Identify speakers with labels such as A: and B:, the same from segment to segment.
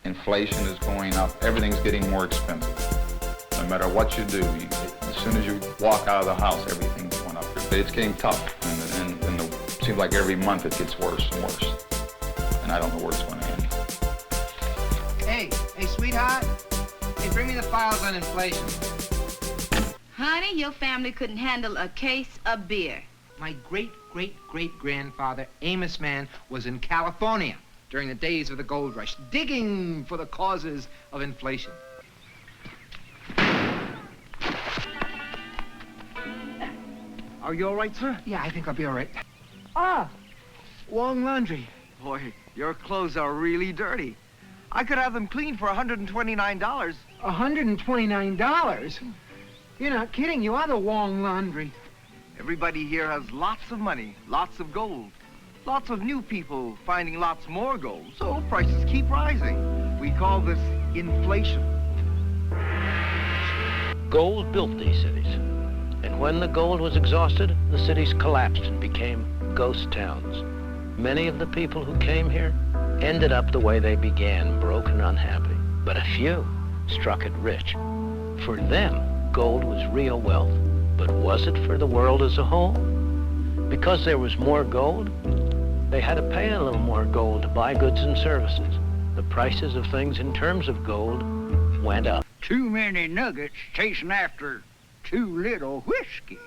A: Inflation is going up. Everything's getting more expensive. No matter what you do, as soon as you walk out of the house, everything's going up. It's getting tough, and it seems like every month it gets worse and worse. And I don't know where it's going to end.
B: Hey, sweetheart. Hey, bring me the files on inflation.
C: Honey, your family couldn't handle a case of beer.
B: My great-great-great-grandfather, Amos Mann, was in California during the days of the gold rush, digging for the causes of inflation.
D: Are you all right, sir?
B: Yeah, I think I'll be all right.
D: Ah, Wong Laundry.
E: Boy, your clothes are really dirty. I could have them cleaned for $129.
D: $129? You're not kidding. You are the Wong Laundry.
E: Everybody here has lots of money, lots of gold. Lots of new people finding lots more gold, so prices keep rising. We call this inflation.
F: Gold built these cities. And when the gold was exhausted, the cities collapsed and became ghost towns. Many of the people who came here ended up the way they began, broke and unhappy. But a few struck it rich. For them, gold was real wealth. But was it for the world as a whole? Because there was more gold, they had to pay a little more gold to buy goods and services. The prices of things in terms of gold went up.
G: Too many nuggets chasing after too little whiskey.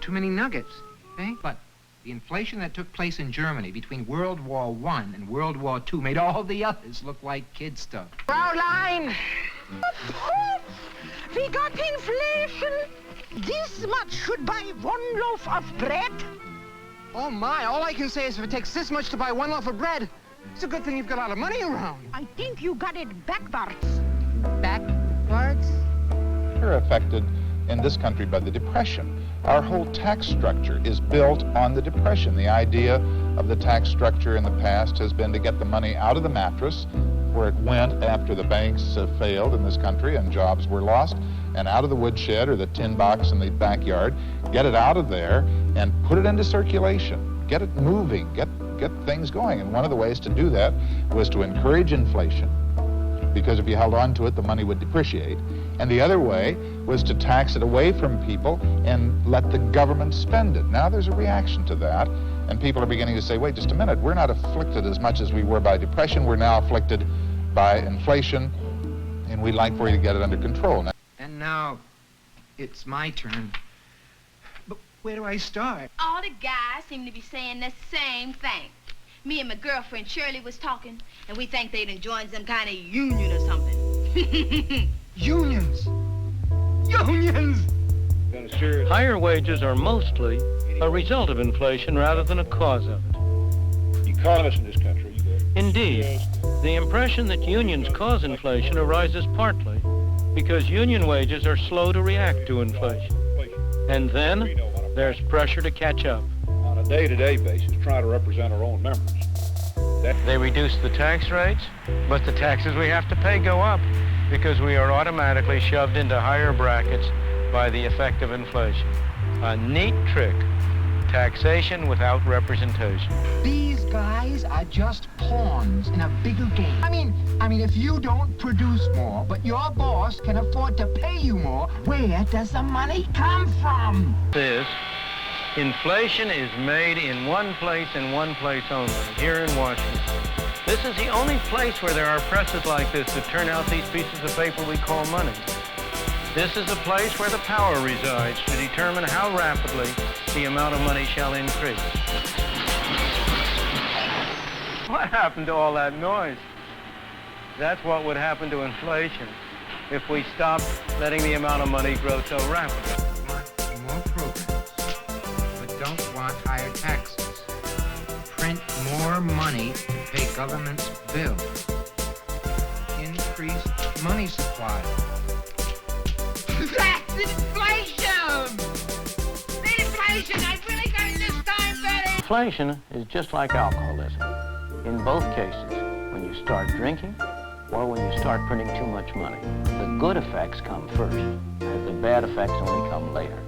B: Too many nuggets, eh? But the inflation that took place in Germany between World War I and World War II made all the others look like kid stuff.
H: Fraulein! We got inflation! This much should buy one loaf of bread.
D: Oh, my. All I can say is if it takes this much to buy one loaf of bread, it's a good thing you've got a lot of money around.
H: I think you got it backwards.
D: Backwards?
A: We're affected in this country by the Depression. Our whole tax structure is built on the Depression. The idea of the tax structure in the past has been to get the money out of the mattress, where it went after the banks failed in this country and jobs were lost, and out of the woodshed or the tin box in the backyard, get it out of there and put it into circulation. Get it moving, get things going. And one of the ways to do that was to encourage inflation, because if you held on to it, the money would depreciate. And the other way was to tax it away from people and let the government spend it. Now there's a reaction to that, and people are beginning to say, wait just a minute, we're not afflicted as much as we were by depression, we're now afflicted by inflation, and we'd like for you to get it under control.
B: And now it's my turn. But where do I start?
C: All the guys seem to be saying the same thing. Me and my girlfriend Shirley was talking, and we think they'd joined some kind of union or something.
D: Unions! Unions!
F: Higher wages are mostly a result of inflation rather than a cause of it.
I: Economists in this country.
F: Indeed, the impression that unions cause inflation arises partly because union wages are slow to react to inflation. And then there's pressure to catch up.
I: On a day-to-day basis, trying to represent our own members.
F: They reduce the tax rates, but the taxes we have to pay go up because we are automatically shoved into higher brackets by the effect of inflation. A neat trick. Taxation without representation.
D: These guys are just pawns in a bigger game. I mean, if you don't produce more, but your boss can afford to pay you more, where does the money come from?
F: Inflation is made in one place and one place only, here in Washington. This is the only place where there are presses like this that turn out these pieces of paper we call money. This is a place where the power resides to determine how rapidly the amount of money shall increase. What happened to all that noise? That's what would happen to inflation if we stopped letting the amount of money grow so rapidly.
B: Want more programs, but don't want higher taxes. Print more money to pay government's bills. Increase money supply.
H: That's inflation! The inflation! I really got it this time, Betty!
F: Inflation is just like alcoholism. In both cases, when you start drinking or when you start printing too much money, the good effects come first, and the bad effects only come later.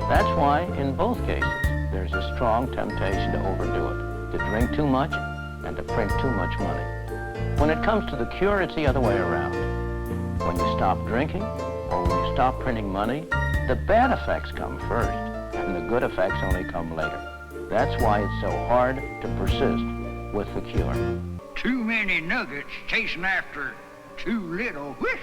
F: That's why, in both cases, there's a strong temptation to overdo it, to drink too much and to print too much money. When it comes to the cure, it's the other way around. When you stop drinking, or when you stop printing money, the bad effects come first, and the good effects only come later. That's why it's so hard to persist with the cure.
G: Too many nuggets chasing after too little whiskey.